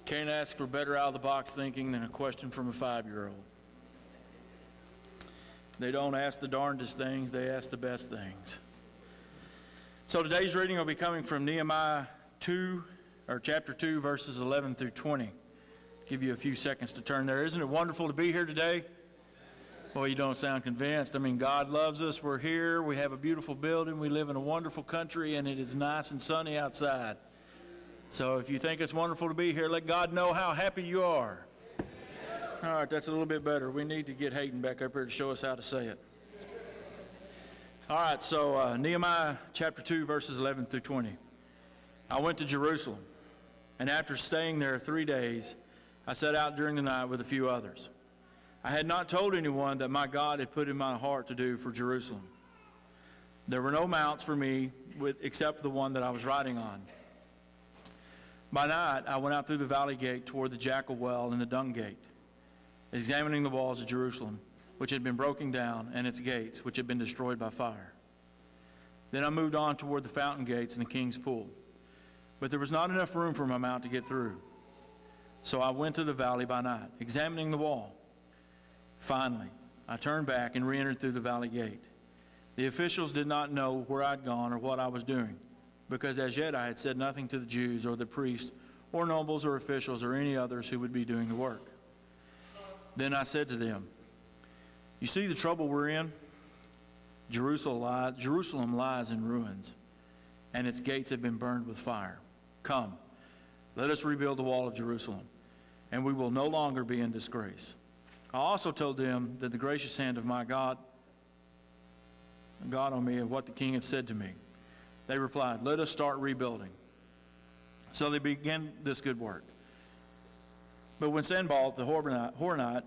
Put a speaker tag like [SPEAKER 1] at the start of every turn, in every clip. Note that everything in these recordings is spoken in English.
[SPEAKER 1] Can't ask for better out-of-the-box thinking than a question from a 5-year-old. They don't ask the darndest things, they ask the best things. So today's reading will be coming from Nehemiah 2, or chapter 2, verses 11 through 20. Give you a few seconds to turn there. Isn't it wonderful to be here today? Boy, you don't sound convinced. I mean, God loves us. We're here. We have a beautiful building. We live in a wonderful country, and it is nice and sunny outside. So if you think it's wonderful to be here, let God know how happy you are. All right, that's a little bit better. We need to get Hayden back up here to show us how to say it. All right, so Nehemiah chapter 2, verses 11 through 20. I went to Jerusalem, and after staying there 3 days, I set out during the night with a few others. I had not told anyone that my God had put in my heart to do for Jerusalem. There were no mounts for me except for the one that I was riding on. By night, I went out through the valley gate toward the jackal well and the dung gate, examining the walls of Jerusalem, which had been broken down, and its gates, which had been destroyed by fire. Then I moved on toward the fountain gates and the king's pool. But there was not enough room for my mount to get through. So I went to the valley by night, examining the wall. Finally, I turned back and re-entered through the valley gate. The officials did not know where I'd gone or what I was doing, because as yet I had said nothing to the Jews or the priests or nobles or officials or any others who would be doing the work. Then I said to them, "You see the trouble we're in? Jerusalem lies in ruins, and its gates have been burned with fire. Come, let us rebuild the wall of Jerusalem, and we will no longer be in disgrace." I also told them that the gracious hand of my God on me and what the king had said to me. They replied, "Let us start rebuilding." So they began this good work. But when Sanballat the Horonite,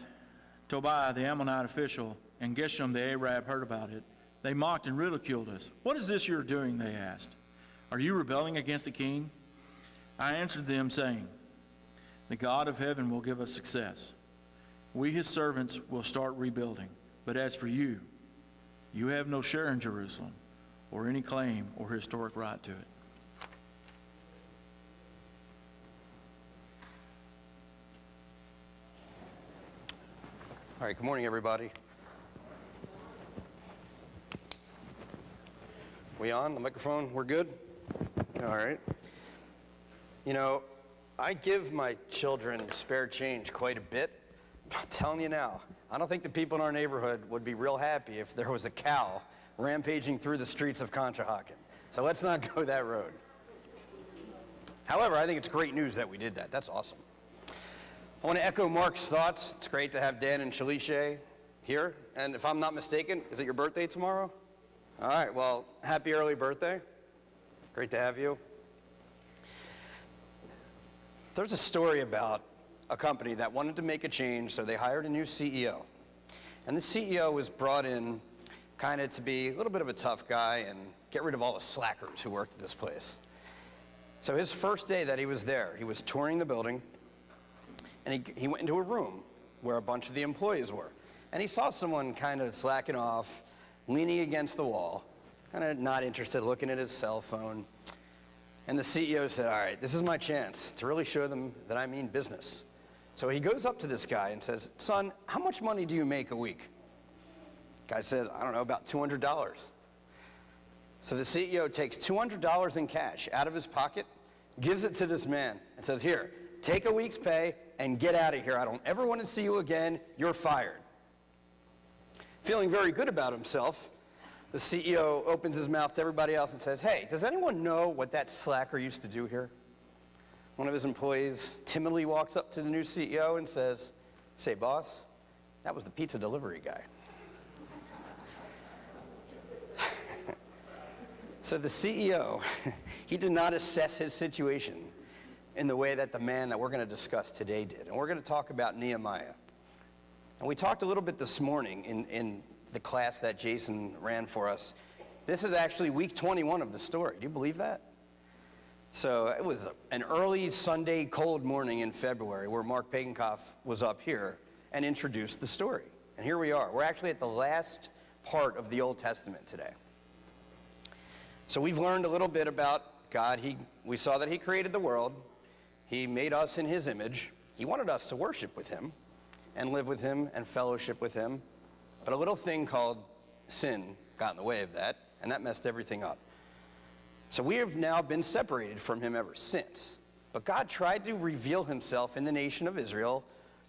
[SPEAKER 1] Tobiah the Ammonite official, and Geshem the Arab heard about it, they mocked and ridiculed us. "What is this you're doing?" they asked. "Are you rebelling against the king?" I answered them, saying, "The God of heaven will give us success. We, his servants, will start rebuilding. But as for you, you have no share in Jerusalem, or any claim or historic right to it."
[SPEAKER 2] All right, good morning, everybody. We on? The microphone? We're good? All right. You know, I give my children spare change quite a bit. I'm telling you now, I don't think the people in our neighborhood would be real happy if there was a cow rampaging through the streets of Conshohocken. So let's not go that road. However, I think it's great news that we did that. That's awesome. I want to echo Mark's thoughts. It's great to have Dan and Shalisha here. And if I'm not mistaken, is it your birthday tomorrow? All right, well, happy early birthday. Great to have you. There's a story about a company that wanted to make a change, so they hired a new CEO. And the CEO was brought in kind of to be a little bit of a tough guy and get rid of all the slackers who worked at this place. So his first day that he was there, he was touring the building, and he went into a room where a bunch of the employees were. And he saw someone kind of slacking off, leaning against the wall, kind of not interested, looking at his cell phone. And the CEO said, "All right, this is my chance to really show them that I mean business." So he goes up to this guy and says, "Son, how much money do you make a week?" Guy says, "I don't know, about $200. So the CEO takes $200 in cash out of his pocket, gives it to this man, and says, "Here, take a week's pay and get out of here. I don't ever want to see you again. You're fired." Feeling very good about himself, the CEO opens his mouth to everybody else and says, "Hey, does anyone know what that slacker used to do here?" One of his employees timidly walks up to the new CEO and says, "Say, boss, that was the pizza delivery guy." So the CEO, he did not assess his situation in the way that the man that we're going to discuss today did. And we're going to talk about Nehemiah. And we talked a little bit this morning in the class that Jason ran for us. This is actually week 21 of the story. Do you believe that? So it was an early Sunday cold morning in February where Mark Pagenkopf was up here and introduced the story. And here we are. We're actually at the last part of the Old Testament today. So we've learned a little bit about God. We saw that he created the world. He made us in his image. He wanted us to worship with him and live with him and fellowship with him. But a little thing called sin got in the way of that, and that messed everything up. So we have now been separated from him ever since. But God tried to reveal himself in the nation of Israel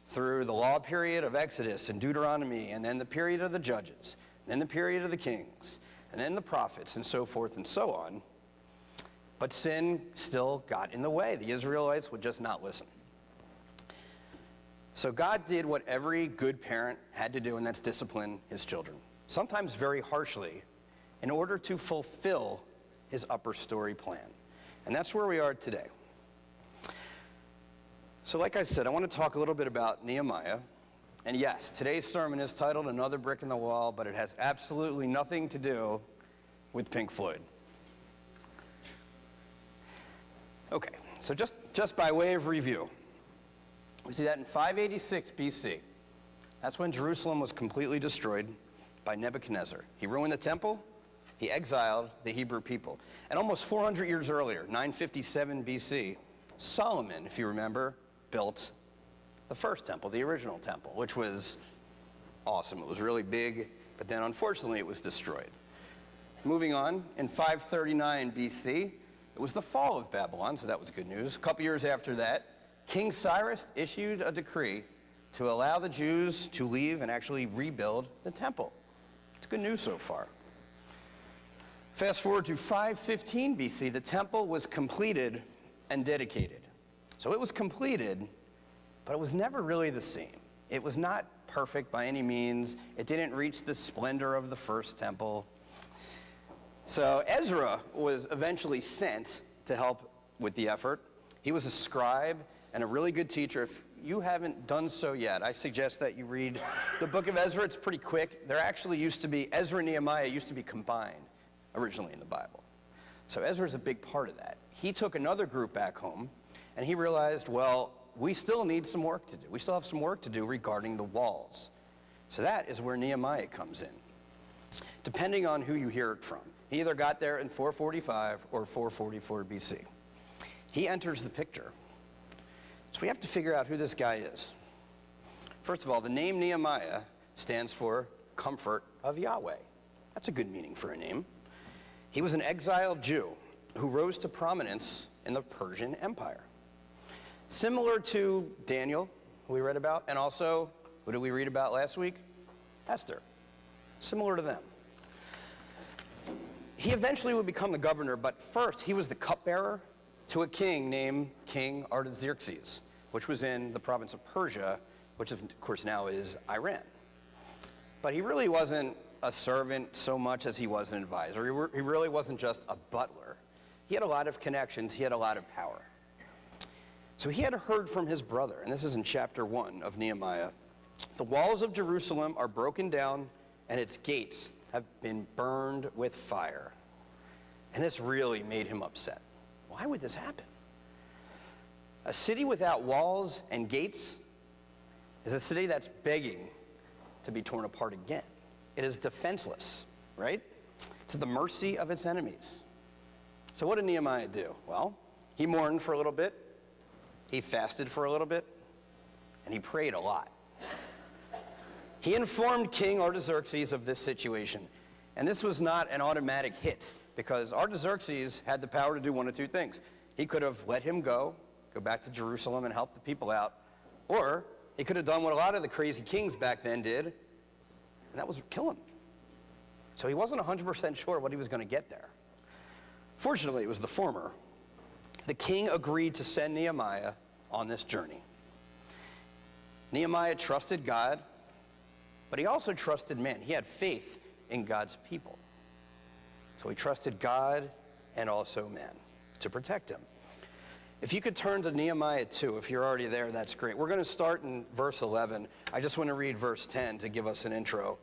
[SPEAKER 2] through the law period of Exodus and Deuteronomy, and then the period of the judges, then the period of the kings, and then the prophets, and so forth and so on. But sin still got in the way. The Israelites would just not listen. So God did what every good parent had to do, and that's discipline his children, sometimes very harshly, in order to fulfill his upper story plan. And that's where we are today. So like I said, I want to talk a little bit about Nehemiah. And yes, today's sermon is titled Another Brick in the Wall, but it has absolutely nothing to do with Pink Floyd. Okay, so just by way of review, we see that in 586 BC. That's when Jerusalem was completely destroyed by Nebuchadnezzar. He ruined the temple. He exiled the Hebrew people. And almost 400 years earlier, 957 BC, Solomon, if you remember, built the first temple, the original temple, which was awesome. It was really big, but then unfortunately it was destroyed. Moving on, in 539 BC, it was the fall of Babylon, so that was good news. A couple years after that, King Cyrus issued a decree to allow the Jews to leave and actually rebuild the temple. It's good news so far. Fast forward to 515 BC, the temple was completed and dedicated. So it was completed, but it was never really the same. It was not perfect by any means. It didn't reach the splendor of the first temple. So Ezra was eventually sent to help with the effort. He was a scribe and a really good teacher. If you haven't done so yet, I suggest that you read the book of Ezra. It's pretty quick. There actually used to be, Ezra and Nehemiah used to be combined originally in the Bible. So Ezra's a big part of that. He took another group back home, and he realized, well, we still need some work to do. We still have some work to do regarding the walls. So that is where Nehemiah comes in, depending on who you hear it from. He either got there in 445 or 444 BC. He enters the picture. So we have to figure out who this guy is. First of all, the name Nehemiah stands for comfort of Yahweh. That's a good meaning for a name. He was an exiled Jew who rose to prominence in the Persian Empire. Similar to Daniel, who we read about, and also, who did we read about last week? Esther. Similar to them. He eventually would become the governor, but first he was the cupbearer to a king named King Artaxerxes, which was in the province of Persia, which of course now is Iran. But he really wasn't a servant so much as he was an advisor. He really wasn't just a butler. He had a lot of connections. He had a lot of power. So he had heard from his brother, and this is in chapter 1 of Nehemiah. The walls of Jerusalem are broken down, and its gates have been burned with fire. And this really made him upset. Why would this happen? A city without walls and gates is a city that's begging to be torn apart again. It is defenseless, right? It's at the mercy of its enemies. So what did Nehemiah do? Well, he mourned for a little bit, he fasted for a little bit, and he prayed a lot. He informed King Artaxerxes of this situation, and this was not an automatic hit, because Artaxerxes had the power to do one of two things. He could have let him go back to Jerusalem and help the people out, or he could have done what a lot of the crazy kings back then did, and that was kill him. So he wasn't 100% sure what he was going to get there. Fortunately, it was the former. The king agreed to send Nehemiah on this journey. Nehemiah trusted God, but he also trusted man. He had faith in God's people. So he trusted God and also man to protect him. If you could turn to Nehemiah 2, if you're already there, that's great. We're going to start in verse 11. I just want to read verse 10 to give us an intro.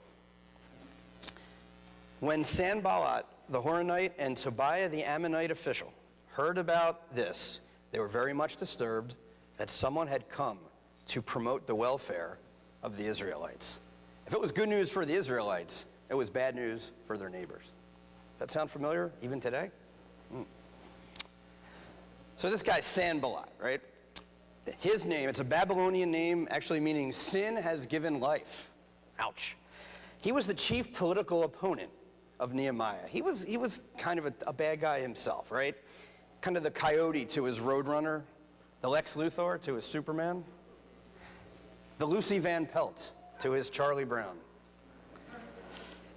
[SPEAKER 2] When Sanballat the Horonite and Tobiah the Ammonite official heard about this, they were very much disturbed that someone had come to promote the welfare of the Israelites. If it was good news for the Israelites, it was bad news for their neighbors. That sound familiar even today? So this guy Sanballat, right? His name, it's a Babylonian name, actually meaning sin has given life. Ouch. He was the chief political opponent of Nehemiah. He was kind of a bad guy himself, right? Kind of the coyote to his Roadrunner, the Lex Luthor to his Superman, the Lucy Van Pelt to his Charlie Brown.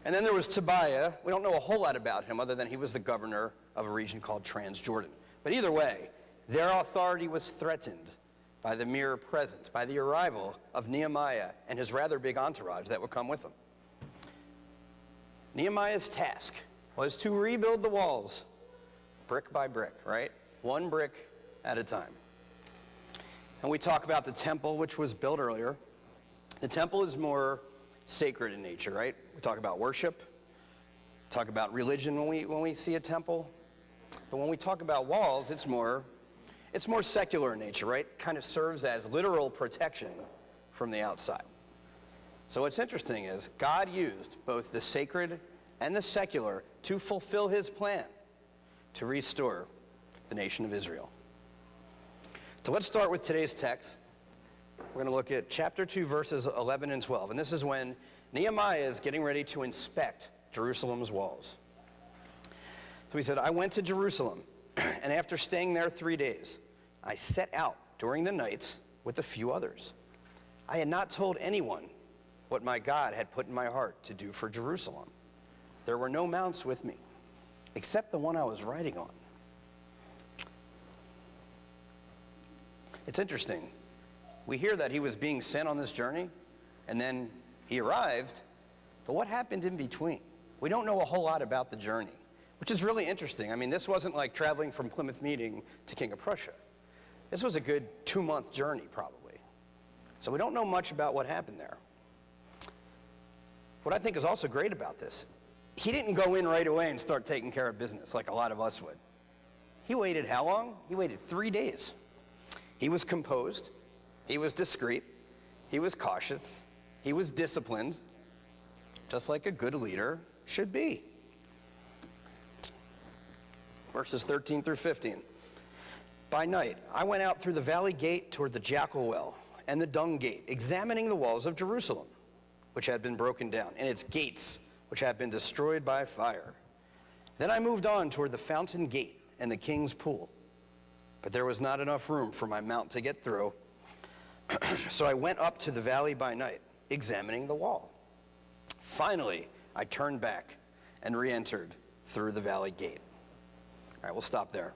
[SPEAKER 2] And then there was Tobiah. We don't know a whole lot about him other than he was the governor of a region called Transjordan. But either way, their authority was threatened by the mere presence, by the arrival of Nehemiah and his rather big entourage that would come with him. Nehemiah's task was to rebuild the walls brick by brick, right? One brick at a time. And we talk about the temple, which was built earlier. The temple is more sacred in nature, right? We talk about worship, talk about religion when we see a temple. But when we talk about walls, it's more secular in nature, right? Kind of serves as literal protection from the outside. So what's interesting is God used both the sacred and the secular to fulfill his plan to restore the nation of Israel. So let's start with today's text. We're going to look at chapter 2, verses 11 and 12. And this is when Nehemiah is getting ready to inspect Jerusalem's walls. So he said, I went to Jerusalem, and after staying there 3 days, I set out during the nights with a few others. I had not told anyone what my God had put in my heart to do for Jerusalem. There were no mounts with me, except the one I was riding on. It's interesting. We hear that he was being sent on this journey, and then he arrived, but what happened in between? We don't know a whole lot about the journey, which is really interesting. I mean, this wasn't like traveling from Plymouth Meeting to King of Prussia. This was a good 2-month journey, probably. So we don't know much about what happened there. What I think is also great about this, he didn't go in right away and start taking care of business like a lot of us would. He waited how long? He waited 3 days. He was composed. He was discreet. He was cautious. He was disciplined, just like a good leader should be. Verses 13 through 15. By night, I went out through the valley gate toward the jackal well and the dung gate, examining the walls of Jerusalem, which had been broken down, and its gates, which had been destroyed by fire. Then I moved on toward the fountain gate and the king's pool, but there was not enough room for my mount to get through. So I went up to the valley by night, examining the wall. Finally, I turned back and re-entered through the valley gate. All right, we'll stop there.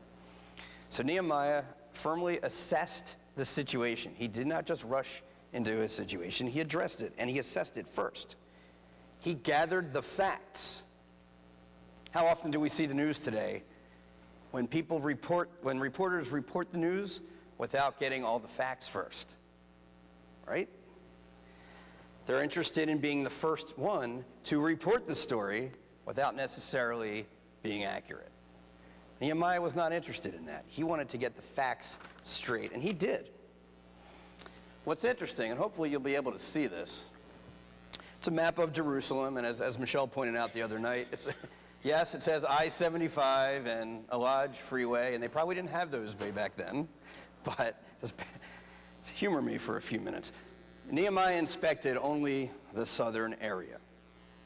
[SPEAKER 2] So Nehemiah firmly assessed the situation. He did not just rush into his situation. He addressed it, and he assessed it first. He gathered the facts. How often do we see the news today when reporters report the news without getting all the facts first? Right? They're interested in being the first one to report the story without necessarily being accurate. Nehemiah was not interested in that. He wanted to get the facts straight, and he did. What's interesting, and hopefully you'll be able to see this, it's a map of Jerusalem, and as Michelle pointed out the other night, yes, it says I-75 and a Lodge Freeway, and they probably didn't have those way back then, but just humor me for a few minutes. Nehemiah inspected only the southern area.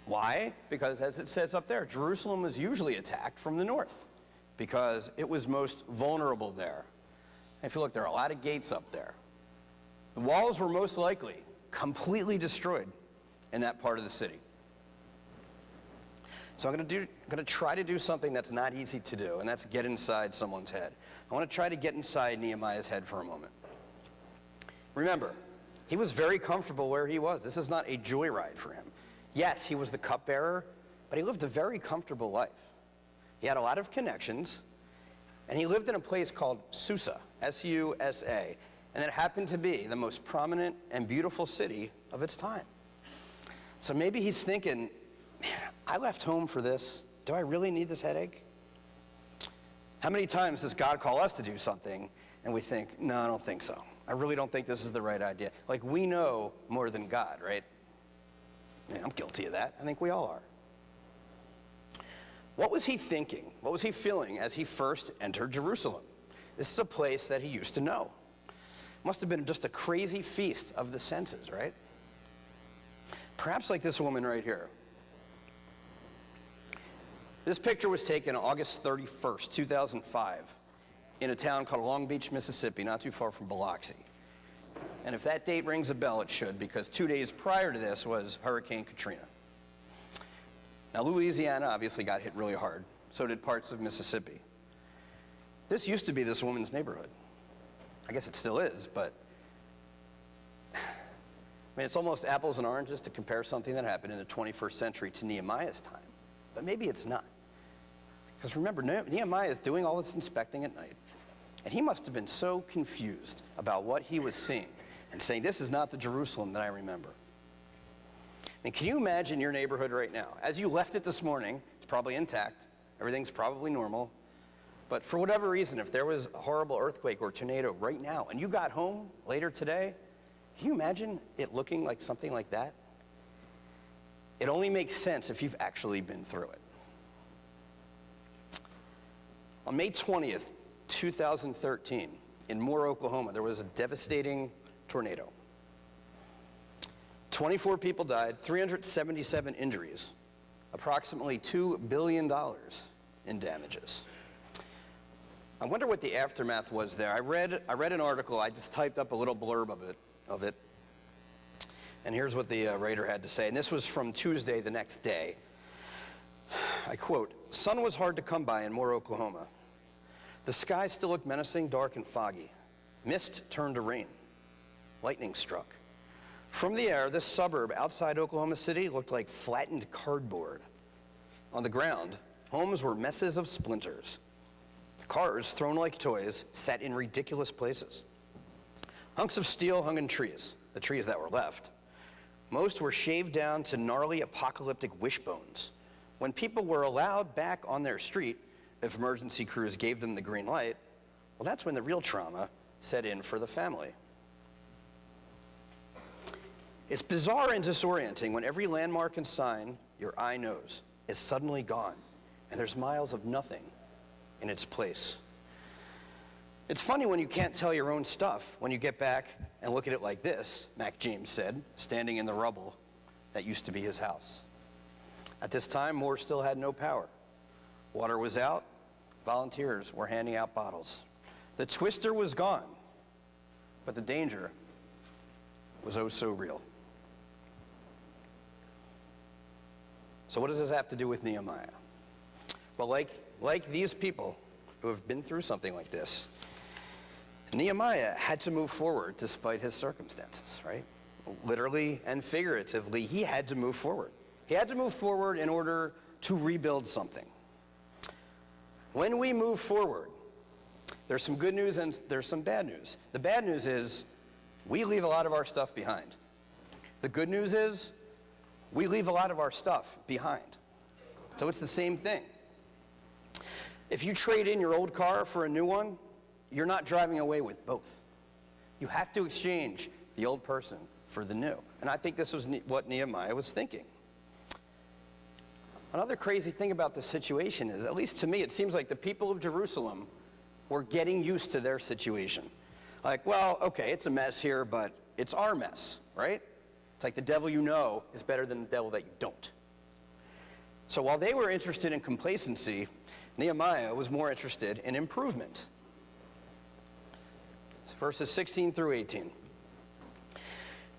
[SPEAKER 2] Why? Because as it says up there, Jerusalem was usually attacked from the north because it was most vulnerable there. If you look, there are a lot of gates up there. The walls were most likely completely destroyed in that part of the city. So I'm going to try to do something that's not easy to do, and that's get inside someone's head. I want to try to get inside Nehemiah's head for a moment. Remember, he was very comfortable where he was. This is not a joyride for him. Yes, he was the cupbearer, but he lived a very comfortable life. He had a lot of connections, and he lived in a place called Susa, S-U-S-A, and it happened to be the most prominent and beautiful city of its time. So maybe he's thinking, man, I left home for this. Do I really need this headache? How many times does God call us to do something, and we think, no, I don't think so. I really don't think this is the right idea. Like, we know more than God, right? Yeah, I'm guilty of that. I think we all are. What was he thinking? What was he feeling as he first entered Jerusalem? This is a place that he used to know. Must have been just a crazy feast of the senses, right? Perhaps like this woman right here. This picture was taken August 31st, 2005, in a town called Long Beach, Mississippi, not too far from Biloxi. And if that date rings a bell, it should, because 2 days prior to this was Hurricane Katrina. Now, Louisiana obviously got hit really hard. So did parts of Mississippi. This used to be this woman's neighborhood. I guess it still is, but I mean, it's almost apples and oranges to compare something that happened in the 21st century to Nehemiah's time. But maybe it's not. Because remember, Nehemiah is doing all this inspecting at night, and he must have been so confused about what he was seeing and saying, this is not the Jerusalem that I remember. I mean, can you imagine your neighborhood right now? As you left it this morning, it's probably intact. Everything's probably normal. But for whatever reason, if there was a horrible earthquake or tornado right now, and you got home later today, can you imagine it looking like something like that? It only makes sense if you've actually been through it. On May 20th, 2013, in Moore, Oklahoma, there was a devastating tornado. 24 people died, 377 injuries, approximately $2 billion in damages. I wonder what the aftermath was there. I read an article. I just typed up a little blurb of it. And here's what the writer had to say. And this was from Tuesday, the next day. I quote, "Sun was hard to come by in Moore, Oklahoma. The sky still looked menacing, dark, and foggy. Mist turned to rain. Lightning struck. From the air, this suburb outside Oklahoma City looked like flattened cardboard. On the ground, homes were messes of splinters. Cars, thrown like toys, sat in ridiculous places. Hunks of steel hung in trees, the trees that were left. Most were shaved down to gnarly apocalyptic wishbones. When people were allowed back on their street, if emergency crews gave them the green light, well, that's when the real trauma set in for the family. It's bizarre and disorienting when every landmark and sign your eye knows is suddenly gone, and there's miles of nothing in its place. It's funny when you can't tell your own stuff when you get back and look at it like this," Mac James said, standing in the rubble that used to be his house. At this time, Moore still had no power. Water was out. Volunteers were handing out bottles. The twister was gone, but the danger was oh so real. So what does this have to do with Nehemiah? Well, like these people who have been through something like this, Nehemiah had to move forward despite his circumstances, right? Literally and figuratively, he had to move forward. He had to move forward in order to rebuild something. When we move forward, there's some good news and there's some bad news. The bad news is we leave a lot of our stuff behind. The good news is we leave a lot of our stuff behind. So it's the same thing. If you trade in your old car for a new one, you're not driving away with both. You have to exchange the old person for the new. And I think this was what Nehemiah was thinking. Another crazy thing about this situation is, at least to me, it seems like the people of Jerusalem were getting used to their situation. Like, well, okay, it's a mess here, but it's our mess, right? It's like the devil you know is better than the devil that you don't. So while they were interested in complacency, Nehemiah was more interested in improvement. Verses 16 through 18.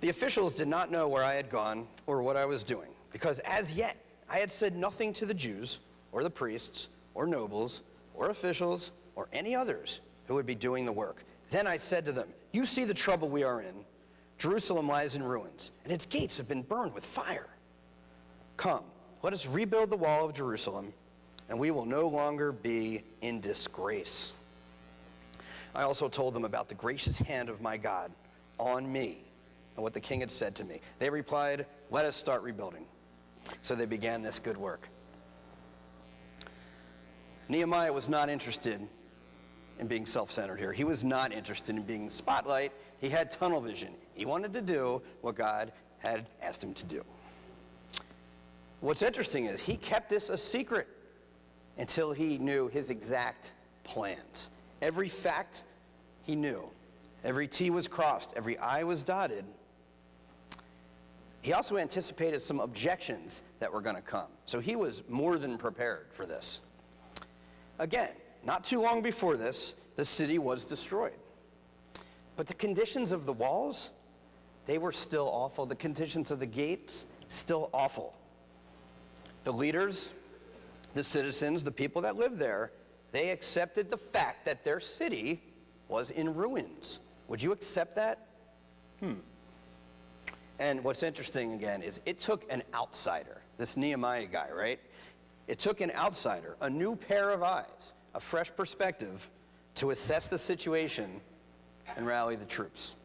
[SPEAKER 2] "The officials did not know where I had gone or what I was doing, because as yet I had said nothing to the Jews or the priests or nobles or officials or any others who would be doing the work. Then I said to them, 'You see the trouble we are in. Jerusalem lies in ruins, and its gates have been burned with fire. Come, let us rebuild the wall of Jerusalem, and we will no longer be in disgrace.' I also told them about the gracious hand of my God on me and what the king had said to me. They replied, 'Let us start rebuilding.' So they began this good work." Nehemiah was not interested in being self-centered here. He was not interested in being the spotlight. He had tunnel vision. He wanted to do what God had asked him to do. What's interesting is he kept this a secret until he knew his exact plans. Every fact he knew. Every T was crossed, every I was dotted. He also anticipated some objections that were going to come. So he was more than prepared for this. Again, not too long before this, the city was destroyed. But the conditions of the walls, they were still awful. The conditions of the gates, still awful. The leaders, the citizens, the people that lived there, they accepted the fact that their city was in ruins. Would you accept that? And what's interesting, again, is it took an outsider, this Nehemiah guy, right? It took an outsider, a new pair of eyes, a fresh perspective to assess the situation and rally the troops.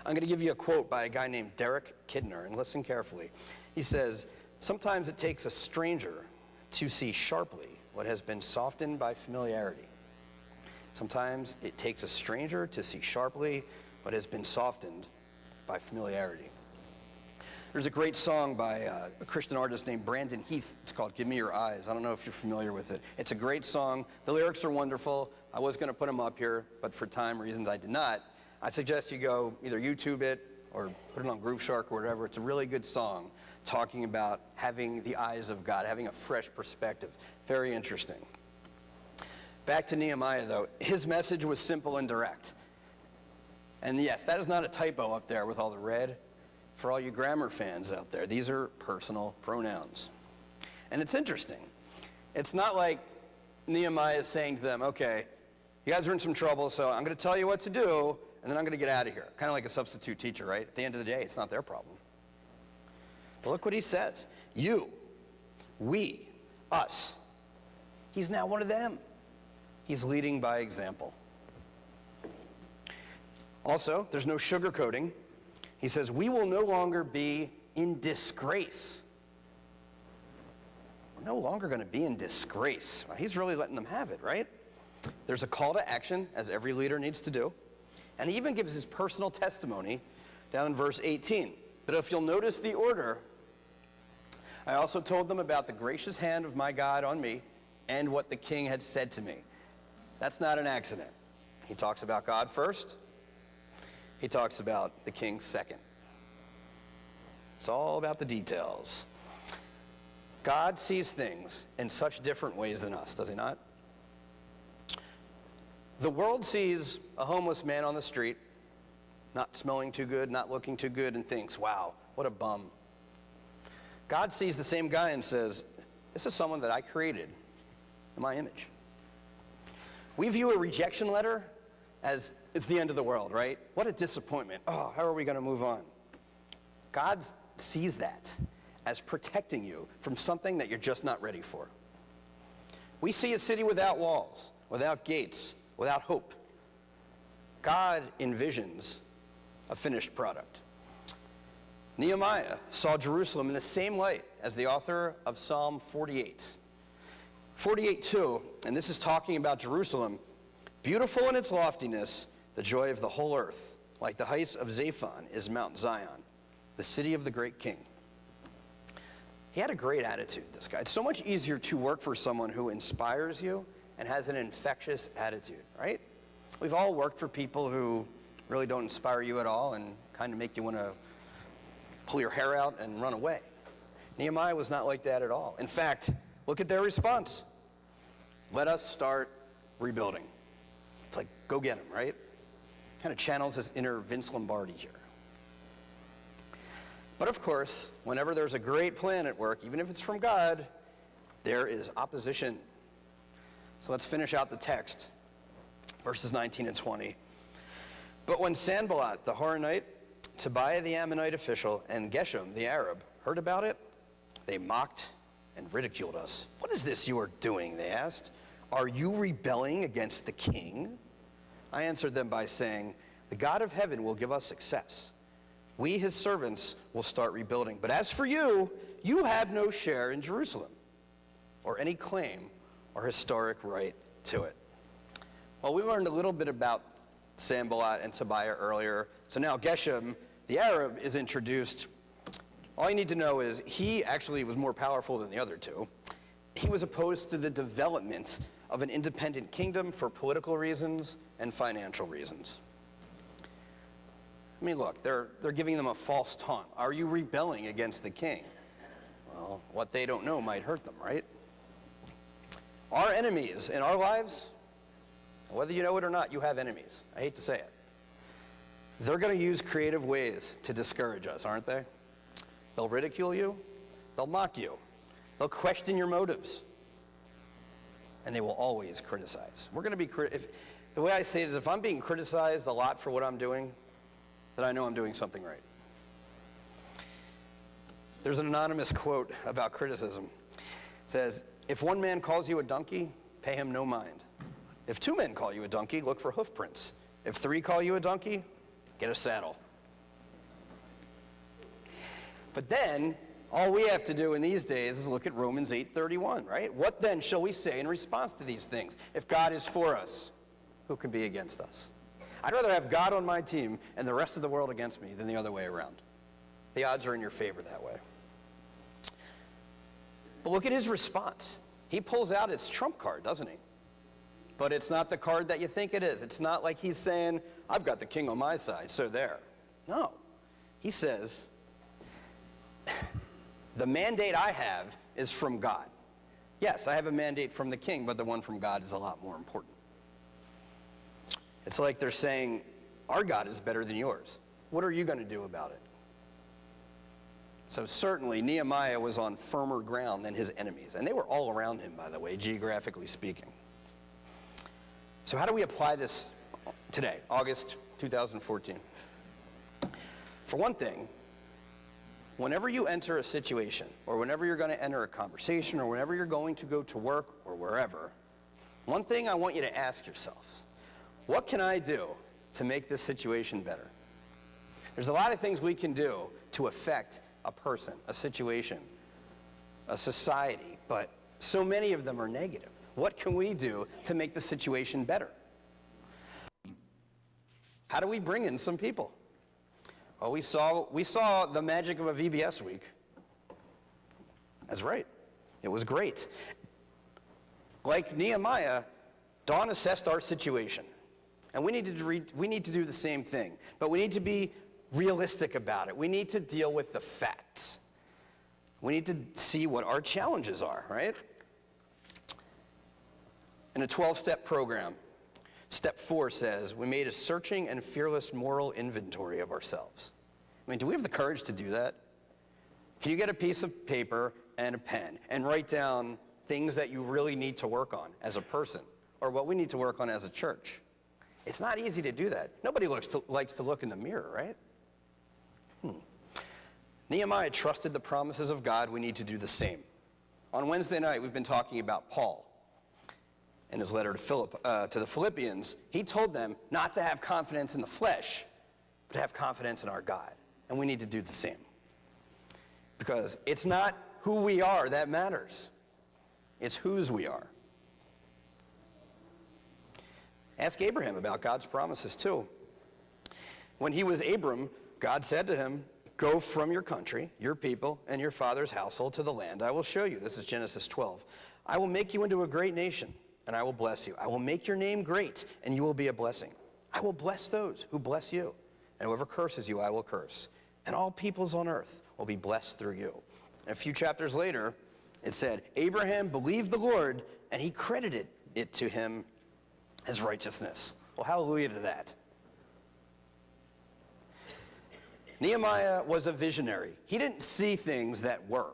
[SPEAKER 2] I'm going to give you a quote by a guy named Derek Kidner, and listen carefully. He says, "Sometimes it takes a stranger to see sharply what has been softened by familiarity. Sometimes it takes a stranger to see sharply what has been softened by familiarity." There's a great song by a Christian artist named Brandon Heath. It's called "Give Me Your Eyes." I don't know if you're familiar with it. It's a great song. The lyrics are wonderful. I was going to put them up here, but for time reasons I did not. I suggest you go either YouTube it or put it on Grooveshark or whatever. It's a really good song talking about having the eyes of God, having a fresh perspective. Very interesting. Back to Nehemiah, though. His message was simple and direct. And yes, that is not a typo up there with all the red. For all you grammar fans out there, these are personal pronouns. And it's interesting. It's not like Nehemiah is saying to them, okay, you guys are in some trouble, so I'm going to tell you what to do, and then I'm going to get out of here. Kind of like a substitute teacher, right? At the end of the day, it's not their problem. But look what he says. You, we, us. He's now one of them. He's leading by example. Also, there's no sugarcoating. He says, we will no longer be in disgrace. We're no longer going to be in disgrace. Well, he's really letting them have it, right? There's a call to action, as every leader needs to do. And he even gives his personal testimony down in verse 18. But if you'll notice the order, I also told them about the gracious hand of my God on me and what the king had said to me. That's not an accident. He talks about God first. He talks about the king second. It's all about the details. God sees things in such different ways than us, does he not? The world sees a homeless man on the street, not smelling too good, not looking too good, and thinks, wow, what a bum. God sees the same guy and says, this is someone that I created in my image. We view a rejection letter as it's the end of the world, right? What a disappointment. Oh, how are we going to move on? God sees that as protecting you from something that you're just not ready for. We see a city without walls, without gates, without hope. God envisions a finished product. Nehemiah saw Jerusalem in the same light as the author of Psalm 48. 48:2, and this is talking about Jerusalem, beautiful in its loftiness, the joy of the whole earth, like the heights of Zaphon is Mount Zion, the city of the great king. He had a great attitude, this guy. It's so much easier to work for someone who inspires you and has an infectious attitude, right? We've all worked for people who really don't inspire you at all and kind of make you want to pull your hair out and run away. Nehemiah was not like that at all. In fact, look at their response. Let us start rebuilding. It's like, go get him, right? Kind of channels his inner Vince Lombardi here. But of course, whenever there's a great plan at work, even if it's from God, there is opposition. So let's finish out the text, verses 19 and 20. But when Sanballat the Horonite, Tobiah the Ammonite official, and Geshem the Arab heard about it, they mocked and ridiculed us. What is this you are doing, they asked. Are you rebelling against the king? I answered them by saying, the God of heaven will give us success. We, his servants, will start rebuilding. But as for you, you have no share in Jerusalem, or any claim or historic right to it. Well, we learned a little bit about Sanballat and Tobiah earlier. So now Geshem, the Arab, is introduced. All you need to know is he actually was more powerful than the other two. He was opposed to the development of an independent kingdom for political reasons and financial reasons. I mean, look, they're giving them a false taunt. Are you rebelling against the king? Well, what they don't know might hurt them, right? Our enemies in our lives, whether you know it or not, you have enemies. I hate to say it. They're going to use creative ways to discourage us, aren't they? They'll ridicule you. They'll mock you. They'll question your motives. And they will always criticize. We're going to be the way I say it is, if I'm being criticized a lot for what I'm doing, then I know I'm doing something right. There's an anonymous quote about criticism. It says, if one man calls you a donkey, pay him no mind. If two men call you a donkey, look for hoof prints. If three call you a donkey, get a saddle. But then, all we have to do in these days is look at Romans 8:31, right? What then shall we say in response to these things? If God is for us, who can be against us? I'd rather have God on my team and the rest of the world against me than the other way around. The odds are in your favor that way. But look at his response. He pulls out his trump card, doesn't he? But it's not the card that you think it is. It's not like he's saying, I've got the king on my side, so there. No. He says, the mandate I have is from God. Yes, I have a mandate from the king, but the one from God is a lot more important. It's like they're saying, our God is better than yours. What are you going to do about it? So certainly Nehemiah was on firmer ground than his enemies. And they were all around him, by the way, geographically speaking. So how do we apply this today, August 2014? For one thing, whenever you enter a situation, or whenever you're going to enter a conversation, or whenever you're going to go to work, or wherever, one thing I want you to ask yourselves, what can I do to make this situation better? There's a lot of things we can do to affect a person, a situation, a society, but so many of them are negative. What can we do to make the situation better? How do we bring in some people? Well, we saw the magic of a VBS week. That's right. It was great. Like Nehemiah, Dawn assessed our situation. And we need to do the same thing. But we need to be realistic about it. We need to deal with the facts. We need to see what our challenges are, right? In a 12-step program, step 4 says, we made a searching and fearless moral inventory of ourselves. I mean, do we have the courage to do that? Can you get a piece of paper and a pen and write down things that you really need to work on as a person, or what we need to work on as a church? It's not easy to do that. Nobody likes to look in the mirror, right? Nehemiah trusted the promises of God. We need to do the same. On Wednesday night, we've been talking about Paul. In his letter to the Philippians, he told them not to have confidence in the flesh, but to have confidence in our God. And we need to do the same. Because it's not who we are that matters. It's whose we are. Ask Abraham about God's promises too. When he was Abram, God said to him, go from your country, your people, and your father's household to the land I will show you. This is Genesis 12. I will make you into a great nation, and I will bless you. I will make your name great, and you will be a blessing. I will bless those who bless you, and whoever curses you, I will curse. And all peoples on earth will be blessed through you. And a few chapters later, it said, Abraham believed the Lord, and he credited it to him as righteousness. Well, hallelujah to that. Nehemiah was a visionary. He didn't see things that were.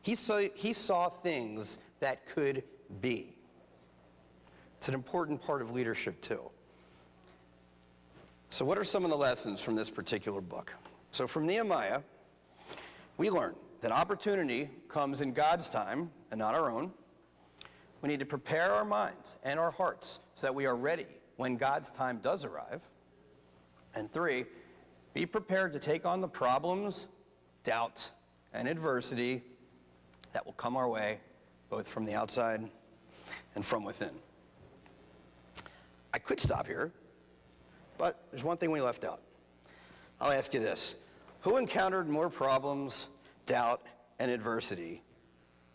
[SPEAKER 2] He saw things that could be. It's an important part of leadership too. So what are some of the lessons from this particular book? So from Nehemiah, we learn that opportunity comes in God's time and not our own. We need to prepare our minds and our hearts so that we are ready when God's time does arrive. And 3, be prepared to take on the problems, doubt, and adversity that will come our way, both from the outside and from within. I could stop here, but there's one thing we left out. I'll ask you this. Who encountered more problems, doubt, and adversity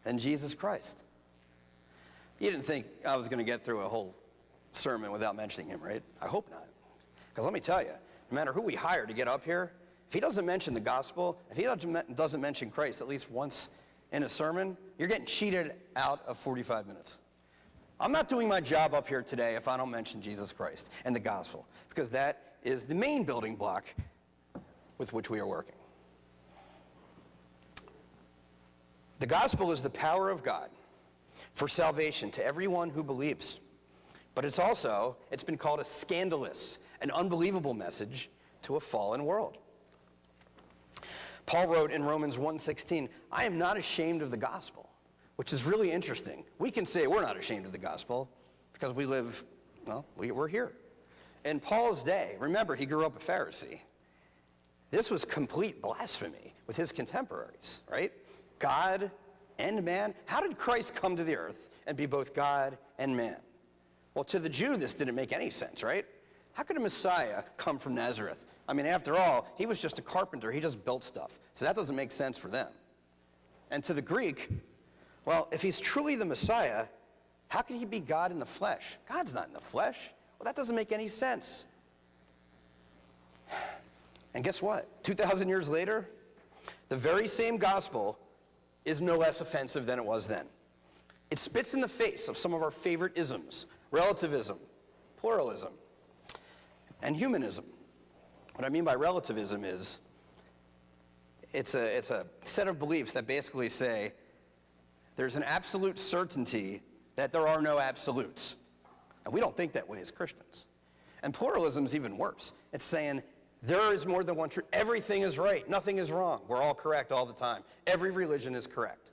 [SPEAKER 2] than Jesus Christ? You didn't think I was going to get through a whole sermon without mentioning him, right? I hope not. Because let me tell you, no matter who we hire to get up here, if he doesn't mention the gospel, if he doesn't mention Christ at least once in a sermon, you're getting cheated out of 45 minutes. I'm not doing my job up here today if I don't mention Jesus Christ and the gospel, because that is the main building block with which we are working. The gospel is the power of God for salvation to everyone who believes. But it's been called a scandalous and unbelievable message to a fallen world. Paul wrote in Romans 1:16, I am not ashamed of the gospel, which is really interesting. We can say we're not ashamed of the gospel because we're here. In Paul's day, remember, he grew up a Pharisee. This was complete blasphemy with his contemporaries, right? God and man. How did Christ come to the earth and be both God and man? Well, to the Jew, this didn't make any sense, right? How could a Messiah come from Nazareth? I mean, after all, he was just a carpenter. He just built stuff. So that doesn't make sense for them. And to the Greek, well, if he's truly the Messiah, how could he be God in the flesh? God's not in the flesh. Well, that doesn't make any sense. And guess what? 2,000 years later, the very same gospel is no less offensive than it was then. It spits in the face of some of our favorite isms: relativism, pluralism, and humanism. What I mean by relativism is it's a set of beliefs that basically say there's an absolute certainty that there are no absolutes. And we don't think that way as Christians. And pluralism is even worse. It's saying there is more than one truth. Everything is right. Nothing is wrong. We're all correct all the time. Every religion is correct.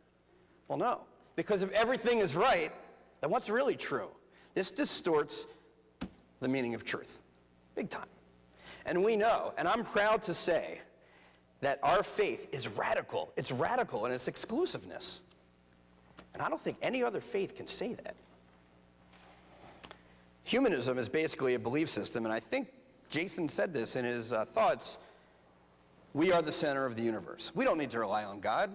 [SPEAKER 2] Well, no. Because if everything is right, then what's really true? This distorts the meaning of truth. Big time. And we know, and I'm proud to say, that our faith is radical. It's radical in its exclusiveness. And I don't think any other faith can say that. Humanism is basically a belief system, and I think Jason said this in his thoughts. We are the center of the universe. We don't need to rely on God.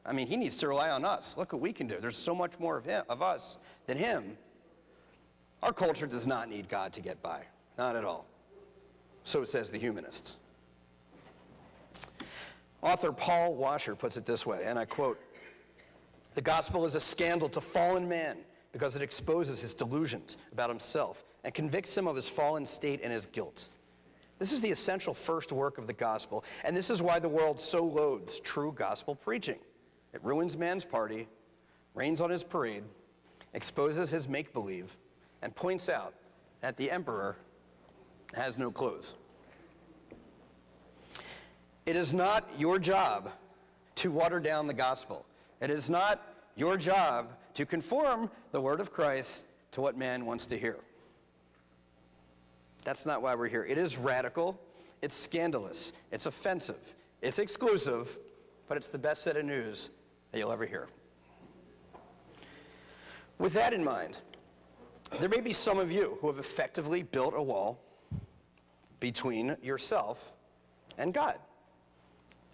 [SPEAKER 2] I mean, he needs to rely on us. Look what we can do. There's so much more of us than him. Our culture does not need God to get by. Not at all. So says the humanists. Author Paul Washer puts it this way, and I quote, "The gospel is a scandal to fallen man because it exposes his delusions about himself and convicts him of his fallen state and his guilt. This is the essential first work of the gospel, and this is why the world so loathes true gospel preaching. It ruins man's party, rains on his parade, exposes his make-believe, and points out that the emperor has no clothes." It is not your job to water down the gospel. It is not your job to conform the word of Christ to what man wants to hear. That's not why we're here. It is radical, it's scandalous, it's offensive, it's exclusive, but it's the best set of news that you'll ever hear. With that in mind, there may be some of you who have effectively built a wall between yourself and God.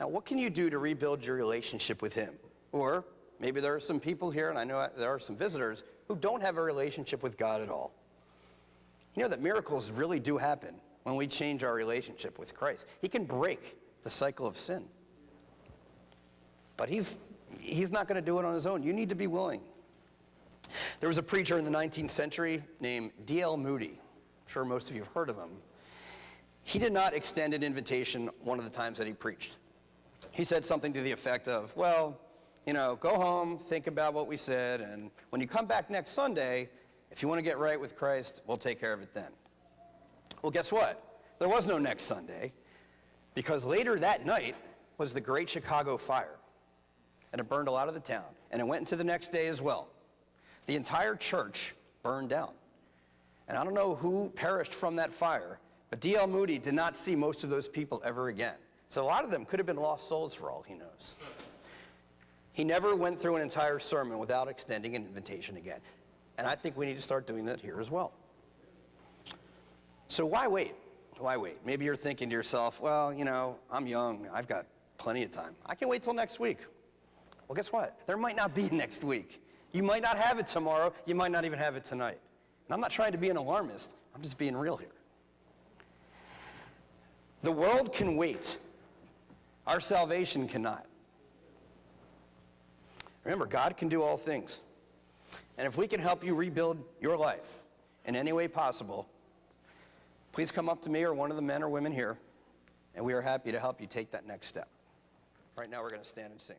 [SPEAKER 2] Now, what can you do to rebuild your relationship with him? Or maybe there are some people here, and I know there are some visitors, who don't have a relationship with God at all. You know that miracles really do happen when we change our relationship with Christ. He can break the cycle of sin. But he's not going to do it on his own. You need to be willing. There was a preacher in the 19th century named D.L. Moody. I'm sure most of you have heard of him. He did not extend an invitation one of the times that he preached. He said something to the effect of, well, go home, think about what we said, and when you come back next Sunday, if you want to get right with Christ, we'll take care of it then. Well, guess what? There was no next Sunday, because later that night was the Great Chicago Fire, and it burned a lot of the town, and it went into the next day as well. The entire church burned down. And I don't know who perished from that fire, but D.L. Moody did not see most of those people ever again. So a lot of them could have been lost souls for all he knows. He never went through an entire sermon without extending an invitation again. And I think we need to start doing that here as well. So why wait? Why wait? Maybe you're thinking to yourself, well, I'm young. I've got plenty of time. I can wait till next week. Well, guess what? There might not be next week. You might not have it tomorrow. You might not even have it tonight. And I'm not trying to be an alarmist. I'm just being real here. The world can wait. Our salvation cannot. Remember, God can do all things. And if we can help you rebuild your life in any way possible, please come up to me or one of the men or women here, and we are happy to help you take that next step. Right now, we're going to stand and sing.